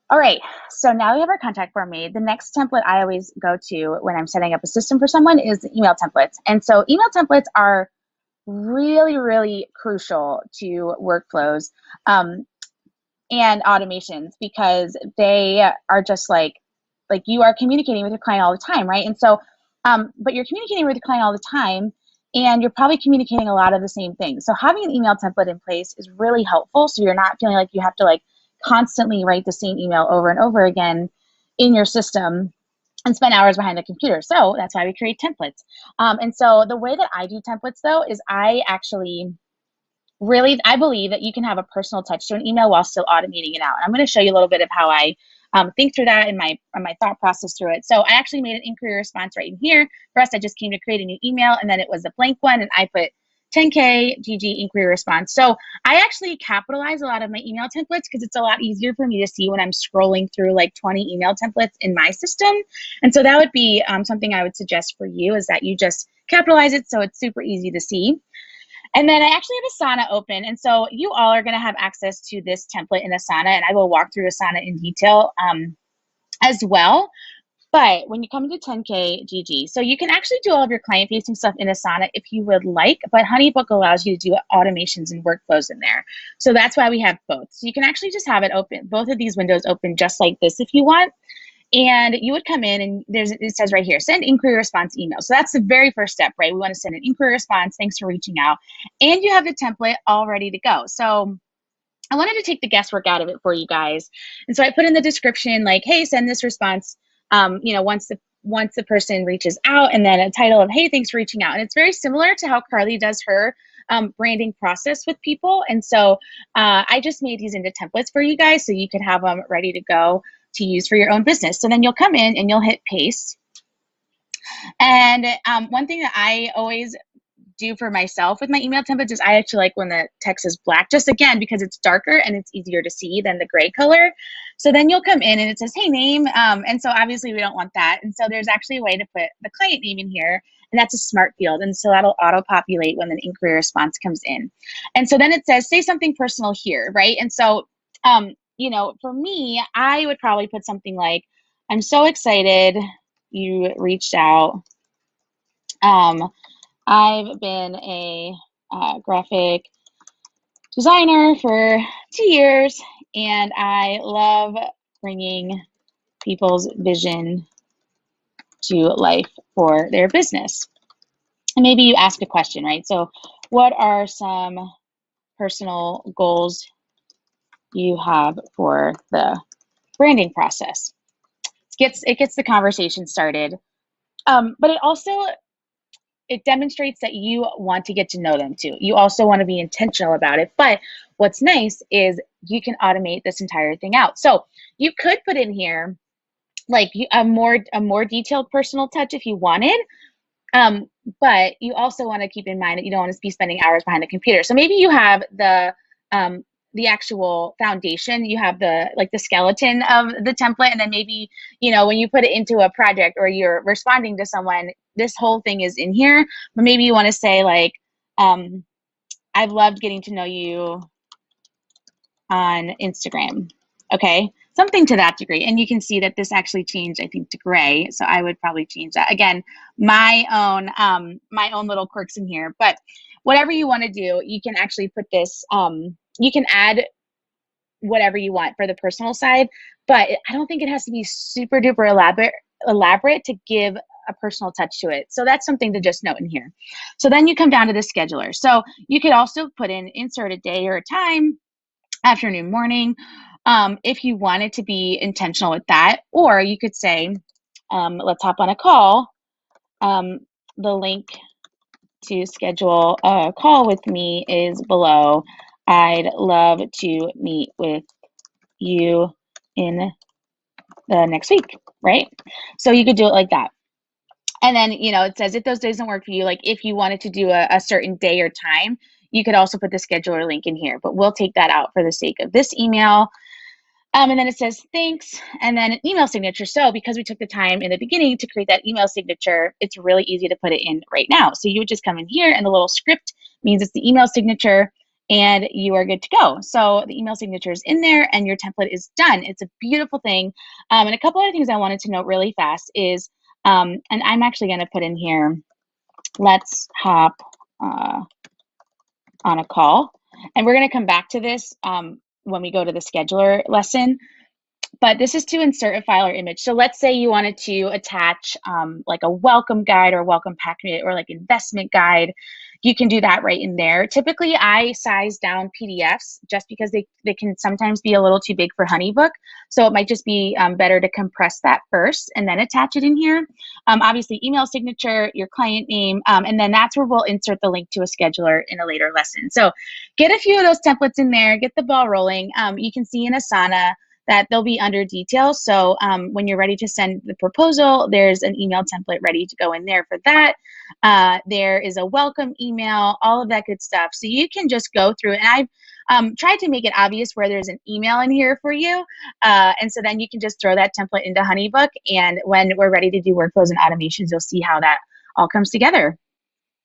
All right, so now we have our contact form made. The next template I always go to when I'm setting up a system for someone is email templates. And so email templates are really, really crucial to workflows um, and automations because they are just like you are communicating with your client all the time, right? And so, but you're communicating with the client all the time, and you're probably communicating a lot of the same things. So having an email template in place is really helpful. So you're not feeling like you have to like constantly write the same email over and over again in your system and spend hours behind the computer. So that's why we create templates. And so the way that I do templates though is I actually really I believe that you can have a personal touch to an email while still automating it out. I'm going to show you a little bit of how I think through that and my thought process through it. So I actually made an inquiry response right in here. First, I just came to create a new email, and then it was a blank one, and I put 10K GG inquiry response. So I actually capitalize a lot of my email templates because it's a lot easier for me to see when I'm scrolling through like 20 email templates in my system. And so that would be something I would suggest for you is that you just capitalize it so it's super easy to see. And then I actually have Asana open. And so you all are going to have access to this template in Asana, and I will walk through Asana in detail as well. But when you come to 10K GG, so you can actually do all of your client facing stuff in Asana if you would like, but Honeybook allows you to do automations and workflows in there. So that's why we have both. So you can actually just have it open, both of these windows open just like this if you want. And you would come in and it says right here, send inquiry response email. So that's the very first step, right? We want to send an inquiry response. Thanks for reaching out. And you have the template all ready to go. So I wanted to take the guesswork out of it for you guys. And so I put in the description like, hey, send this response, once the person reaches out, and then a title of, hey, thanks for reaching out. And it's very similar to how Carly does her branding process with people. And so I just made these into templates for you guys so you could have them ready to go to use for your own business. So then you'll come in and you'll hit paste. And one thing that I always do for myself with my email templates is I actually like when the text is black, just again, because it's darker and it's easier to see than the gray color. So then you'll come in and it says, hey, name. And so obviously we don't want that. And so there's actually a way to put the client name in here, and that's a smart field. And so that'll auto-populate when the inquiry response comes in. And so then it says, say something personal here, right? And so, for me, I would probably put something like, I'm so excited you reached out. I've been a graphic designer for 2 years, and I love bringing people's vision to life for their business. And maybe you ask a question, right? So, what are some personal goals you have for the branding process? It gets the conversation started, but it demonstrates that you want to get to know them too. You also want to be intentional about it. But what's nice is you can automate this entire thing out. So you could put in here like a more detailed personal touch if you wanted. But you also want to keep in mind that you don't want to be spending hours behind the computer. So maybe you have the actual foundation, you have the skeleton of the template, and then maybe when you put it into a project or you're responding to someone, this whole thing is in here. But maybe you want to say like, I've loved getting to know you on Instagram. Okay, something to that degree. And you can see that this actually changed, I think, to gray. So I would probably change that. Again, my own little quirks in here. But whatever you want to do, you can actually put this. You can add whatever you want for the personal side, but I don't think it has to be super duper elaborate to give a personal touch to it. So that's something to just note in here. So then you come down to the scheduler. So you could also put in insert a day or a time, afternoon, morning, if you wanted to be intentional with that. Or you could say, let's hop on a call. The link to schedule a call with me is below. I'd love to meet with you in the next week, right? So you could do it like that. And then, it says if those days don't work for you, like if you wanted to do a certain day or time, you could also put the scheduler link in here, but we'll take that out for the sake of this email. And then it says thanks, and then an email signature. So because we took the time in the beginning to create that email signature, it's really easy to put it in right now. So you would just come in here, and the little script means it's the email signature. and you are good to go. So the email signature is in there and your template is done. It's a beautiful thing. And a couple other things I wanted to note really fast is, and I'm actually going to put in here, let's hop on a call. And we're going to come back to this when we go to the scheduler lesson. But this is to insert a file or image. So let's say you wanted to attach like a welcome guide or welcome packet or like investment guide. You can do that right in there. Typically, I size down PDFs just because they can sometimes be a little too big for HoneyBook. So it might just be better to compress that first and then attach it in here. Obviously, email signature, your client name, and then that's where we'll insert the link to a scheduler in a later lesson. So get a few of those templates in there, get the ball rolling. You can see in Asana that they'll be under details. So when you're ready to send the proposal, there's an email template ready to go in there for that. There is a welcome email, all of that good stuff. So you can just go through it. And I've tried to make it obvious where there's an email in here for you. And so then you can just throw that template into HoneyBook. And when we're ready to do workflows and automations, you'll see how that all comes together.